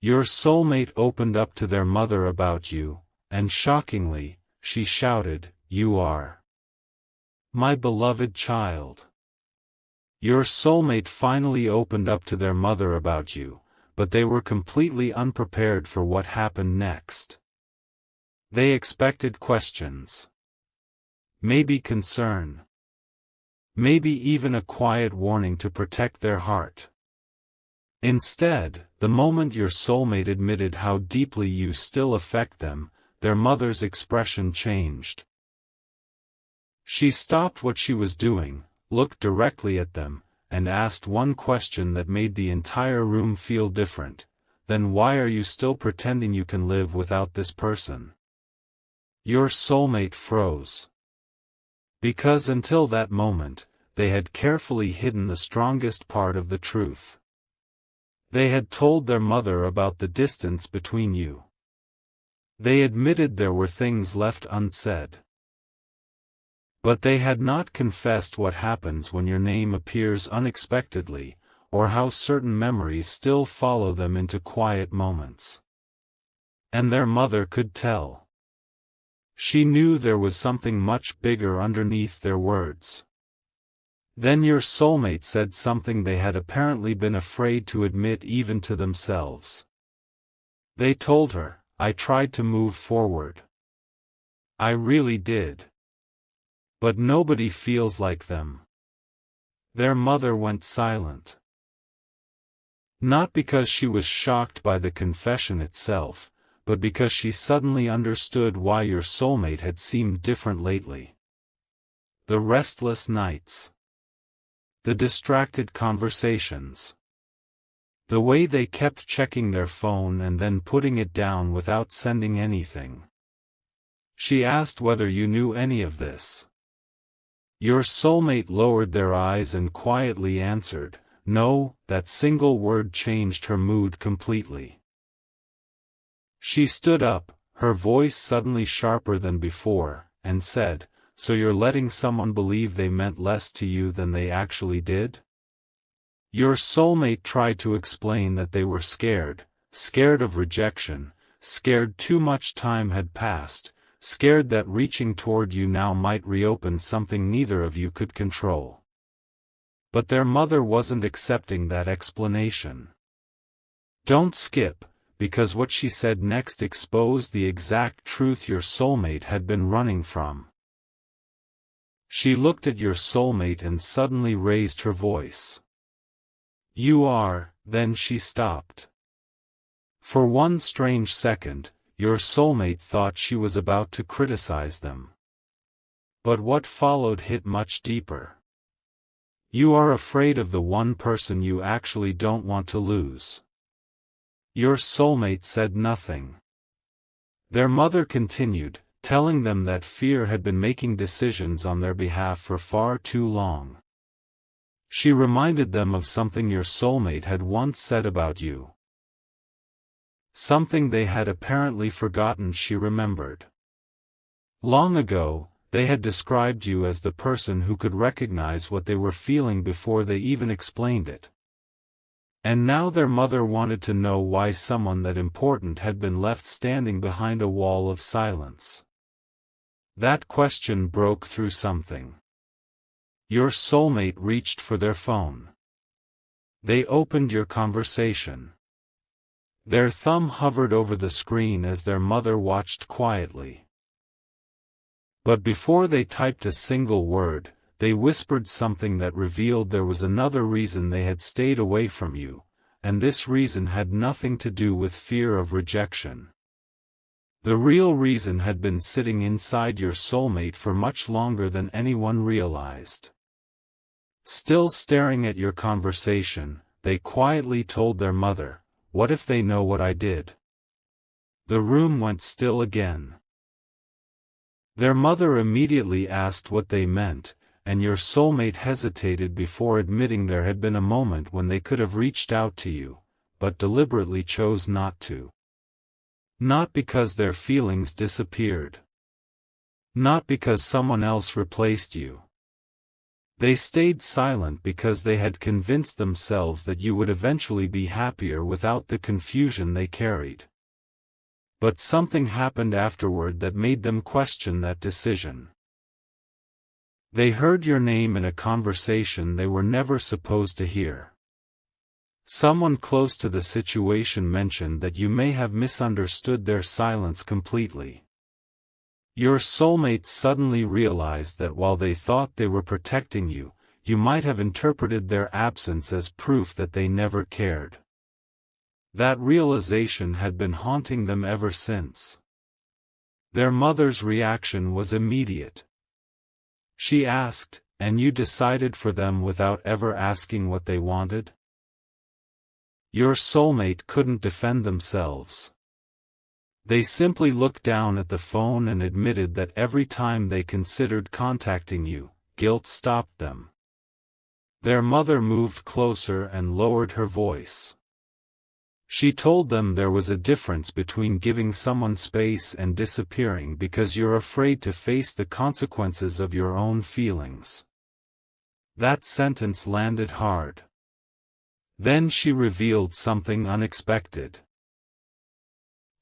Your soulmate opened up to their mother about you, and shockingly, she shouted, "You are my beloved child." Your soulmate finally opened up to their mother about you, but they were completely unprepared for what happened next. They expected questions. Maybe concern. Maybe even a quiet warning to protect their heart. Instead, the moment your soulmate admitted how deeply you still affect them, their mother's expression changed. She stopped what she was doing, looked directly at them, and asked one question that made the entire room feel different. Then why are you still pretending you can live without this person? Your soulmate froze. Because until that moment, they had carefully hidden the strongest part of the truth. They had told their mother about the distance between you. They admitted there were things left unsaid. But they had not confessed what happens when your name appears unexpectedly, or how certain memories still follow them into quiet moments. And their mother could tell. She knew there was something much bigger underneath their words. Then your soulmate said something they had apparently been afraid to admit even to themselves. They told her, "I tried to move forward. I really did. But nobody feels like them." Their mother went silent. Not because she was shocked by the confession itself, but because she suddenly understood why your soulmate had seemed different lately. The restless nights. The distracted conversations. The way they kept checking their phone and then putting it down without sending anything. She asked whether you knew any of this. Your soulmate lowered their eyes and quietly answered, "No." That single word changed her mood completely. She stood up, her voice suddenly sharper than before, and said, "So you're letting someone believe they meant less to you than they actually did?" Your soulmate tried to explain that they were scared of rejection, scared too much time had passed, scared that reaching toward you now might reopen something neither of you could control. But their mother wasn't accepting that explanation. Don't skip, because what she said next exposed the exact truth your soulmate had been running from. She looked at your soulmate and suddenly raised her voice. "You are," then she stopped. For one strange second, your soulmate thought she was about to criticize them. But what followed hit much deeper. You are afraid of the one person you actually don't want to lose. Your soulmate said nothing. Their mother continued, telling them that fear had been making decisions on their behalf for far too long. She reminded them of something your soulmate had once said about you. Something they had apparently forgotten she remembered. Long ago, they had described you as the person who could recognize what they were feeling before they even explained it. And now their mother wanted to know why someone that important had been left standing behind a wall of silence. That question broke through something. Your soulmate reached for their phone. They opened your conversation. Their thumb hovered over the screen as their mother watched quietly. But before they typed a single word, they whispered something that revealed there was another reason they had stayed away from you, and this reason had nothing to do with fear of rejection. The real reason had been sitting inside your soulmate for much longer than anyone realized. Still staring at your conversation, they quietly told their mother, "What if they know what I did?" The room went still again. Their mother immediately asked what they meant, and your soulmate hesitated before admitting there had been a moment when they could have reached out to you, but deliberately chose not to. Not because their feelings disappeared. Not because someone else replaced you. They stayed silent because they had convinced themselves that you would eventually be happier without the confusion they carried. But something happened afterward that made them question that decision. They heard your name in a conversation they were never supposed to hear. Someone close to the situation mentioned that you may have misunderstood their silence completely. Your soulmate suddenly realized that while they thought they were protecting you, you might have interpreted their absence as proof that they never cared. That realization had been haunting them ever since. Their mother's reaction was immediate. She asked, "And you decided for them without ever asking what they wanted?" Your soulmate couldn't defend themselves. They simply looked down at the phone and admitted that every time they considered contacting you, guilt stopped them. Their mother moved closer and lowered her voice. She told them there was a difference between giving someone space and disappearing because you're afraid to face the consequences of your own feelings. That sentence landed hard. Then she revealed something unexpected.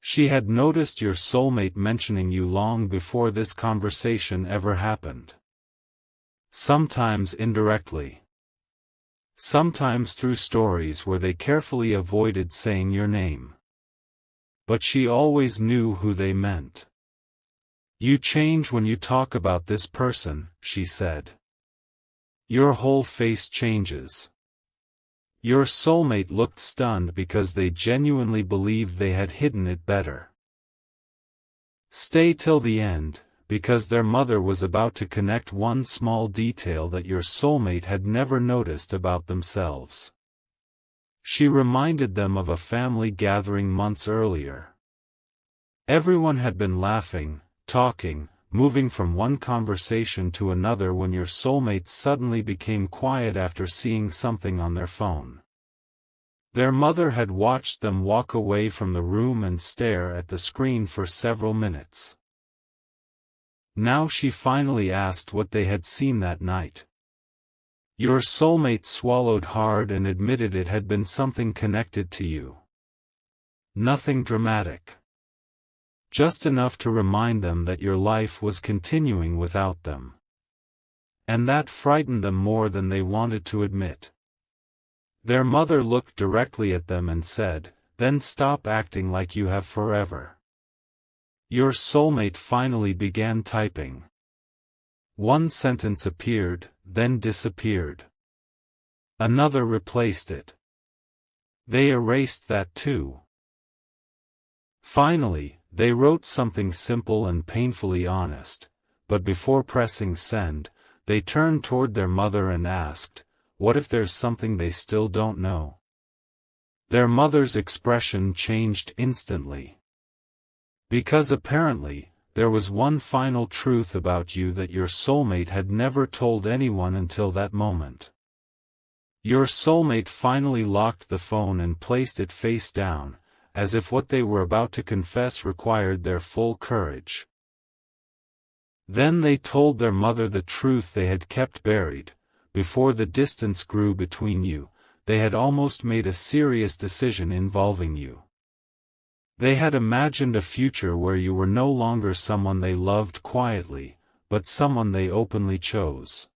She had noticed your soulmate mentioning you long before this conversation ever happened. Sometimes indirectly. Sometimes through stories where they carefully avoided saying your name. But she always knew who they meant. "You change when you talk about this person," she said. "Your whole face changes." Your soulmate looked stunned because they genuinely believed they had hidden it better. Stay till the end, because their mother was about to connect one small detail that your soulmate had never noticed about themselves. She reminded them of a family gathering months earlier. Everyone had been laughing, talking, moving from one conversation to another when your soulmate suddenly became quiet after seeing something on their phone. Their mother had watched them walk away from the room and stare at the screen for several minutes. Now she finally asked what they had seen that night. Your soulmate swallowed hard and admitted it had been something connected to you. Nothing dramatic. Just enough to remind them that your life was continuing without them. And that frightened them more than they wanted to admit. Their mother looked directly at them and said, "Then stop acting like you have forever." Your soulmate finally began typing. One sentence appeared, then disappeared. Another replaced it. They erased that too. Finally, they wrote something simple and painfully honest, but before pressing send, they turned toward their mother and asked, "What if there's something they still don't know?" Their mother's expression changed instantly. Because apparently, there was one final truth about you that your soulmate had never told anyone until that moment. Your soulmate finally locked the phone and placed it face down, as if what they were about to confess required their full courage. Then they told their mother the truth they had kept buried. Before the distance grew between you, they had almost made a serious decision involving you. They had imagined a future where you were no longer someone they loved quietly, but someone they openly chose.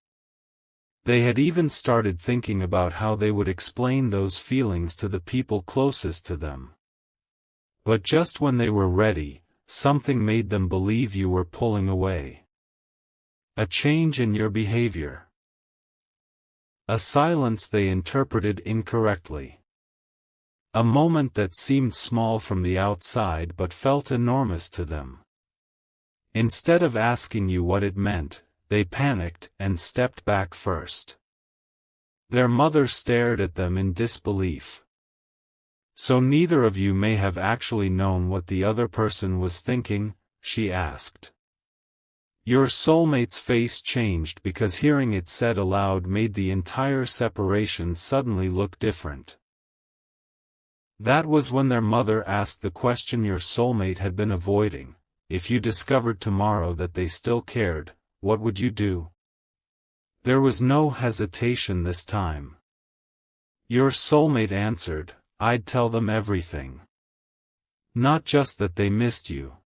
They had even started thinking about how they would explain those feelings to the people closest to them. But just when they were ready, something made them believe you were pulling away. A change in your behavior. A silence they interpreted incorrectly. A moment that seemed small from the outside but felt enormous to them. Instead of asking you what it meant, they panicked and stepped back first. Their mother stared at them in disbelief. "So neither of you may have actually known what the other person was thinking?" she asked. Your soulmate's face changed because hearing it said aloud made the entire separation suddenly look different. That was when their mother asked the question your soulmate had been avoiding: if you discovered tomorrow that they still cared, what would you do? There was no hesitation this time. Your soulmate answered, I'd tell them everything. Not just that they missed you.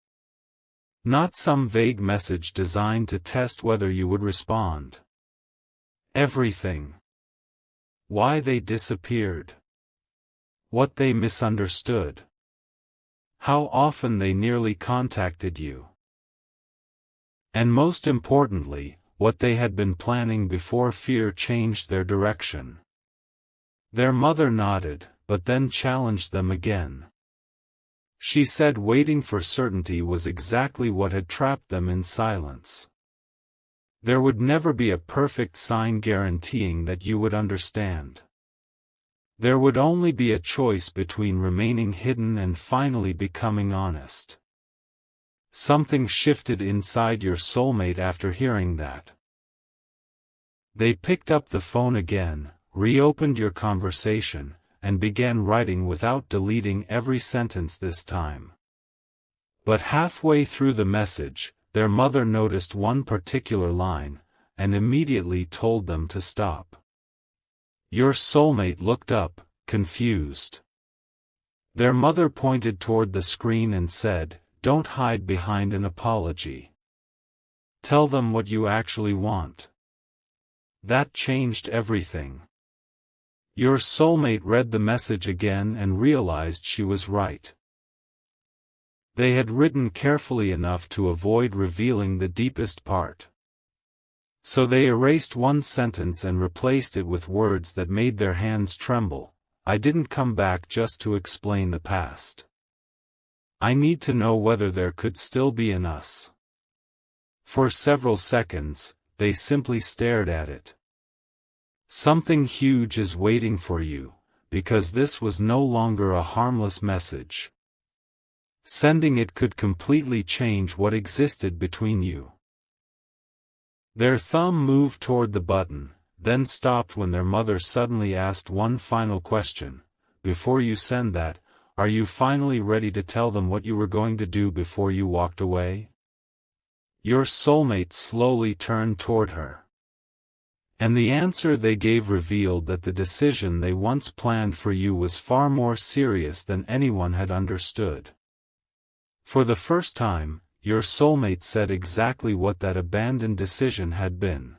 Not some vague message designed to test whether you would respond. Everything. Why they disappeared. What they misunderstood. How often they nearly contacted you. And most importantly, what they had been planning before fear changed their direction. Their mother nodded, but then challenged them again. She said waiting for certainty was exactly what had trapped them in silence. There would never be a perfect sign guaranteeing that you would understand. There would only be a choice between remaining hidden and finally becoming honest. Something shifted inside your soulmate after hearing that. They picked up the phone again, reopened your conversation, and began writing without deleting every sentence this time. But halfway through the message, their mother noticed one particular line, and immediately told them to stop. Your soulmate looked up, confused. Their mother pointed toward the screen and said, Don't hide behind an apology. Tell them what you actually want. That changed everything. Your soulmate read the message again and realized she was right. They had written carefully enough to avoid revealing the deepest part. So they erased one sentence and replaced it with words that made their hands tremble. I didn't come back just to explain the past. I need to know whether there could still be an us. For several seconds, they simply stared at it. Something huge is waiting for you, because this was no longer a harmless message. Sending it could completely change what existed between you. Their thumb moved toward the button, then stopped when their mother suddenly asked one final question. Before you send that, are you finally ready to tell them what you were going to do before you walked away? Your soulmate slowly turned toward her. And the answer they gave revealed that the decision they once planned for you was far more serious than anyone had understood. For the first time, your soulmate said exactly what that abandoned decision had been.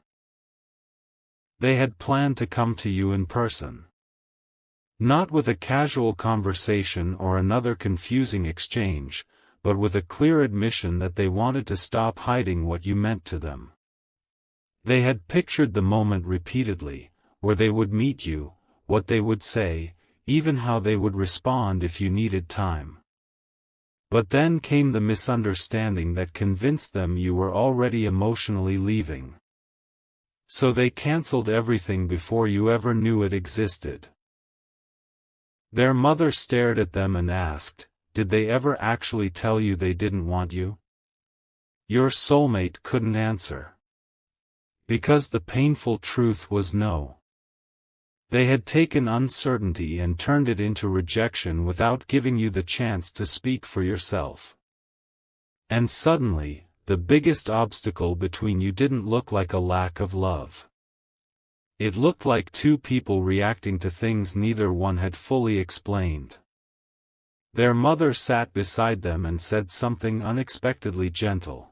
They had planned to come to you in person. Not with a casual conversation or another confusing exchange, but with a clear admission that they wanted to stop hiding what you meant to them. They had pictured the moment repeatedly, where they would meet you, what they would say, even how they would respond if you needed time. But then came the misunderstanding that convinced them you were already emotionally leaving. So they canceled everything before you ever knew it existed. Their mother stared at them and asked, Did they ever actually tell you they didn't want you? Your soulmate couldn't answer. Because the painful truth was no. They had taken uncertainty and turned it into rejection without giving you the chance to speak for yourself. And suddenly, the biggest obstacle between you didn't look like a lack of love. It looked like two people reacting to things neither one had fully explained. Their mother sat beside them and said something unexpectedly gentle.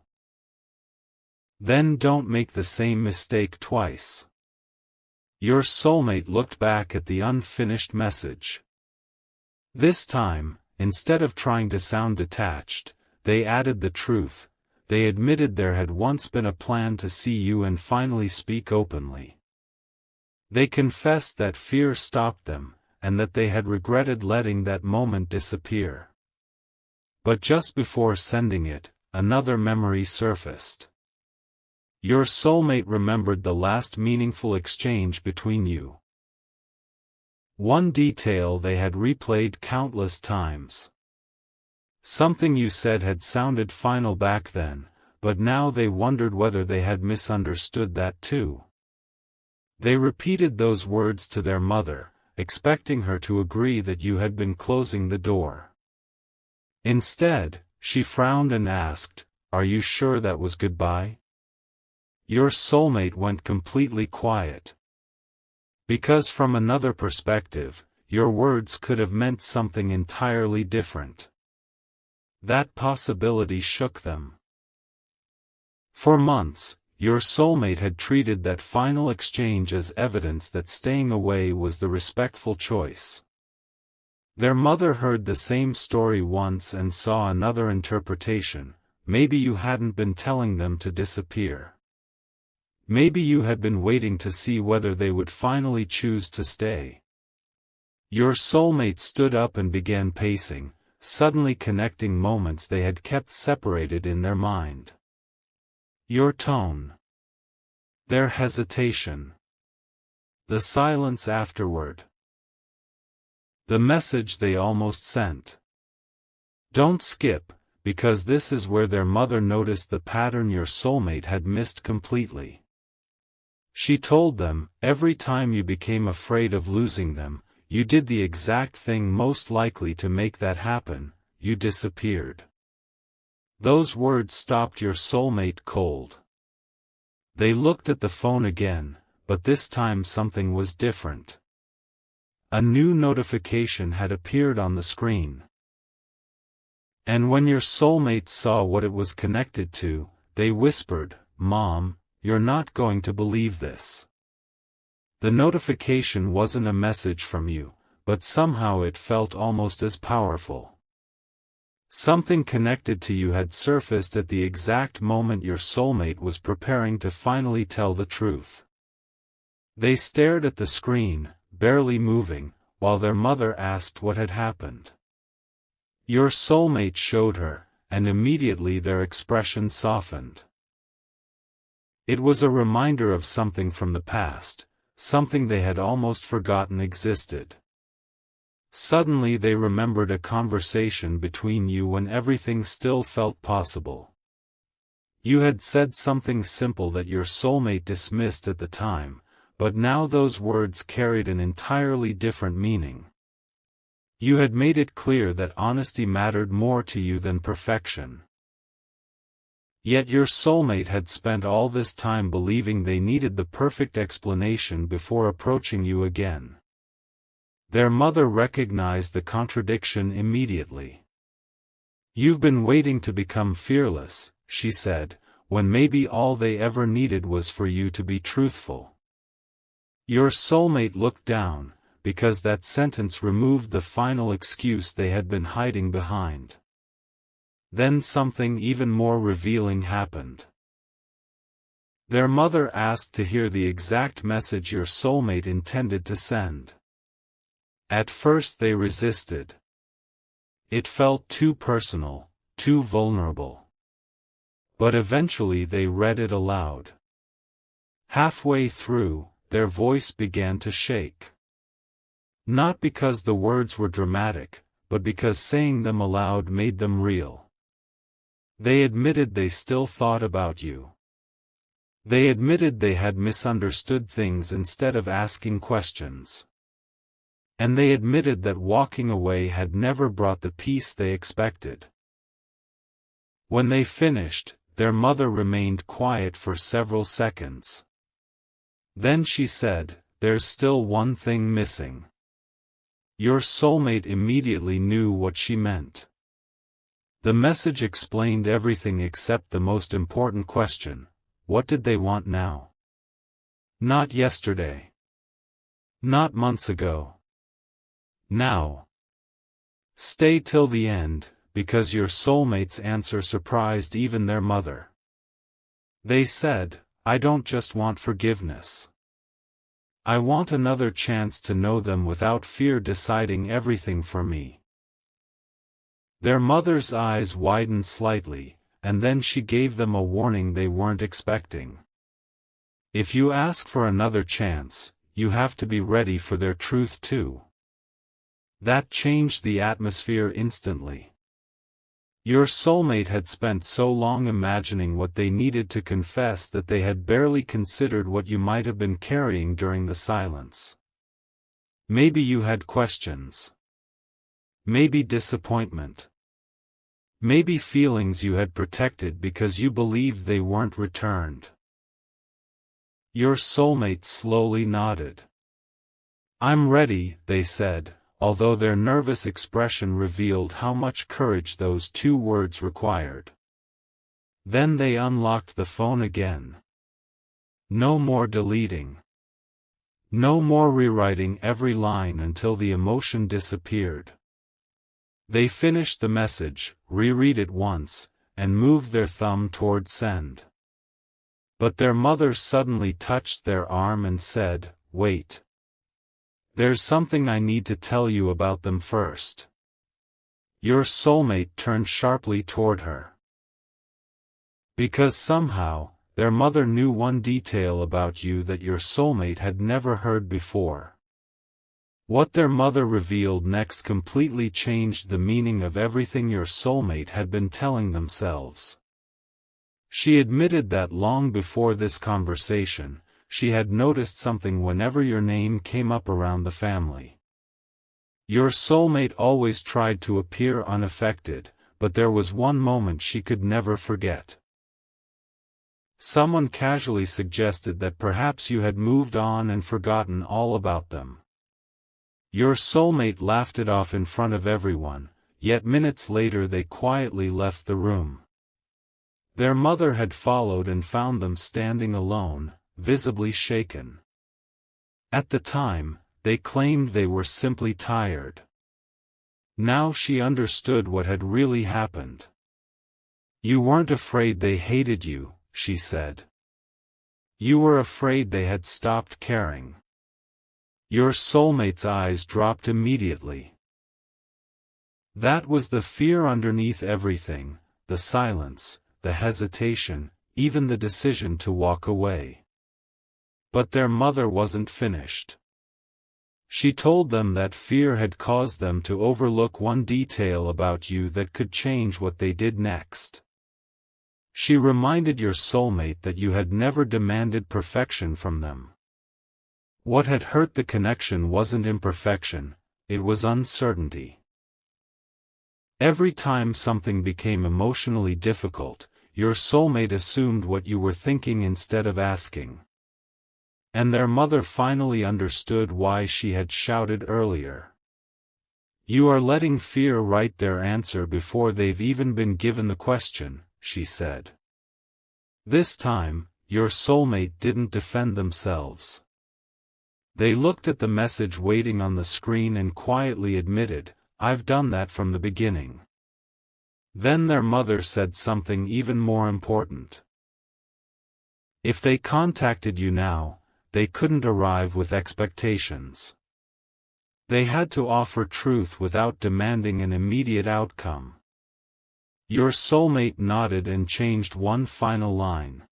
Then don't make the same mistake twice. Your soulmate looked back at the unfinished message. This time, instead of trying to sound detached, they added the truth. They admitted there had once been a plan to see you and finally speak openly. They confessed that fear stopped them, and that they had regretted letting that moment disappear. But just before sending it, another memory surfaced. Your soulmate remembered the last meaningful exchange between you. One detail they had replayed countless times. Something you said had sounded final back then, but now they wondered whether they had misunderstood that too. They repeated those words to their mother, expecting her to agree that you had been closing the door. Instead, she frowned and asked, Are you sure that was goodbye? Your soulmate went completely quiet. Because from another perspective, your words could have meant something entirely different. That possibility shook them. For months, your soulmate had treated that final exchange as evidence that staying away was the respectful choice. Their mother heard the same story once and saw another interpretation. Maybe you hadn't been telling them to disappear. Maybe you had been waiting to see whether they would finally choose to stay. Your soulmate stood up and began pacing, suddenly connecting moments they had kept separated in their mind. Your tone. Their hesitation. The silence afterward. The message they almost sent. Don't skip, because this is where their mother noticed the pattern your soulmate had missed completely. She told them, every time you became afraid of losing them, you did the exact thing most likely to make that happen, you disappeared. Those words stopped your soulmate cold. They looked at the phone again, but this time something was different. A new notification had appeared on the screen. And when your soulmate saw what it was connected to, they whispered, "Mom, you're not going to believe this." The notification wasn't a message from you, but somehow it felt almost as powerful. Something connected to you had surfaced at the exact moment your soulmate was preparing to finally tell the truth. They stared at the screen, barely moving, while their mother asked what had happened. Your soulmate showed her, and immediately their expression softened. It was a reminder of something from the past, something they had almost forgotten existed. Suddenly they remembered a conversation between you when everything still felt possible. You had said something simple that your soulmate dismissed at the time, but now those words carried an entirely different meaning. You had made it clear that honesty mattered more to you than perfection. Yet your soulmate had spent all this time believing they needed the perfect explanation before approaching you again. Their mother recognized the contradiction immediately. "You've been waiting to become fearless," she said, "when maybe all they ever needed was for you to be truthful." Your soulmate looked down, because that sentence removed the final excuse they had been hiding behind. Then something even more revealing happened. Their mother asked to hear the exact message your soulmate intended to send. At first they resisted. It felt too personal, too vulnerable. But eventually they read it aloud. Halfway through, their voice began to shake. Not because the words were dramatic, but because saying them aloud made them real. They admitted they still thought about you. They admitted they had misunderstood things instead of asking questions. And they admitted that walking away had never brought the peace they expected. When they finished, their mother remained quiet for several seconds. Then she said, "There's still one thing missing." Your soulmate immediately knew what she meant. The message explained everything except the most important question: what did they want now? Not yesterday. Not months ago. Now. Stay till the end, because your soulmate's answer surprised even their mother. They said, "I don't just want forgiveness. I want another chance to know them without fear deciding everything for me." Their mother's eyes widened slightly, and then she gave them a warning they weren't expecting. If you ask for another chance, you have to be ready for their truth too. That changed the atmosphere instantly. Your soulmate had spent so long imagining what they needed to confess that they had barely considered what you might have been carrying during the silence. Maybe you had questions. Maybe disappointment. Maybe feelings you had protected because you believed they weren't returned. Your soulmate slowly nodded. I'm ready, they said, although their nervous expression revealed how much courage those 2 words required. Then they unlocked the phone again. No more deleting. No more rewriting every line until the emotion disappeared. They finished the message, reread it once, and moved their thumb toward send. But their mother suddenly touched their arm and said, "Wait. There's something I need to tell you about them first." Your soulmate turned sharply toward her. Because somehow, their mother knew one detail about you that your soulmate had never heard before. What their mother revealed next completely changed the meaning of everything your soulmate had been telling themselves. She admitted that long before this conversation, she had noticed something whenever your name came up around the family. Your soulmate always tried to appear unaffected, but there was one moment she could never forget. Someone casually suggested that perhaps you had moved on and forgotten all about them. Your soulmate laughed it off in front of everyone, yet minutes later they quietly left the room. Their mother had followed and found them standing alone, visibly shaken. At the time, they claimed they were simply tired. Now she understood what had really happened. You weren't afraid they hated you, she said. You were afraid they had stopped caring. Your soulmate's eyes dropped immediately. That was the fear underneath everything, the silence, the hesitation, even the decision to walk away. But their mother wasn't finished. She told them that fear had caused them to overlook one detail about you that could change what they did next. She reminded your soulmate that you had never demanded perfection from them. What had hurt the connection wasn't imperfection, it was uncertainty. Every time something became emotionally difficult, your soulmate assumed what you were thinking instead of asking. And their mother finally understood why she had shouted earlier. You are letting fear write their answer before they've even been given the question, she said. This time, your soulmate didn't defend themselves. They looked at the message waiting on the screen and quietly admitted, "I've done that from the beginning." Then their mother said something even more important. If they contacted you now, they couldn't arrive with expectations. They had to offer truth without demanding an immediate outcome. Your soulmate nodded and changed one final line.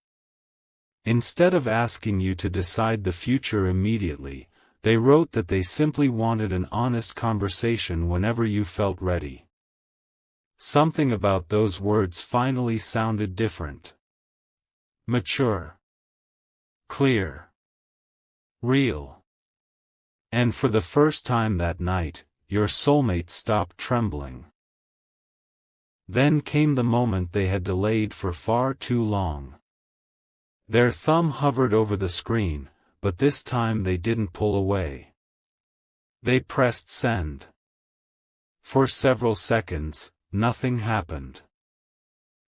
Instead of asking you to decide the future immediately, they wrote that they simply wanted an honest conversation whenever you felt ready. Something about those words finally sounded different. Mature. Clear. Real. And for the first time that night, your soulmate stopped trembling. Then came the moment they had delayed for far too long. Their thumb hovered over the screen, but this time they didn't pull away. They pressed send. For several seconds, nothing happened.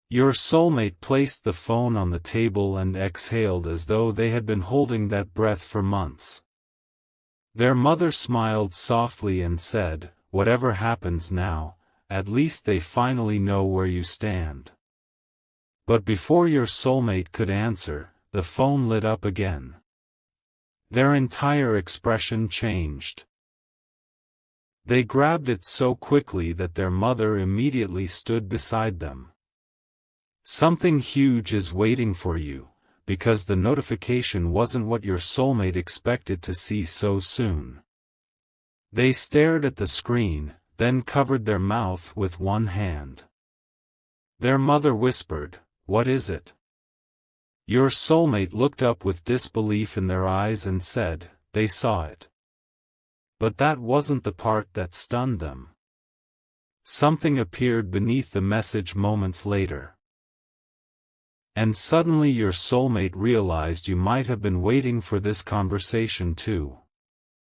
Your soulmate placed the phone on the table and exhaled as though they had been holding that breath for months. Their mother smiled softly and said, "Whatever happens now, at least they finally know where you stand." But before your soulmate could answer, the phone lit up again. Their entire expression changed. They grabbed it so quickly that their mother immediately stood beside them. Something huge is waiting for you, because the notification wasn't what your soulmate expected to see so soon. They stared at the screen, then covered their mouth with one hand. Their mother whispered, "What is it?" Your soulmate looked up with disbelief in their eyes and said, "They saw it." But that wasn't the part that stunned them. Something appeared beneath the message moments later. And suddenly your soulmate realized you might have been waiting for this conversation too.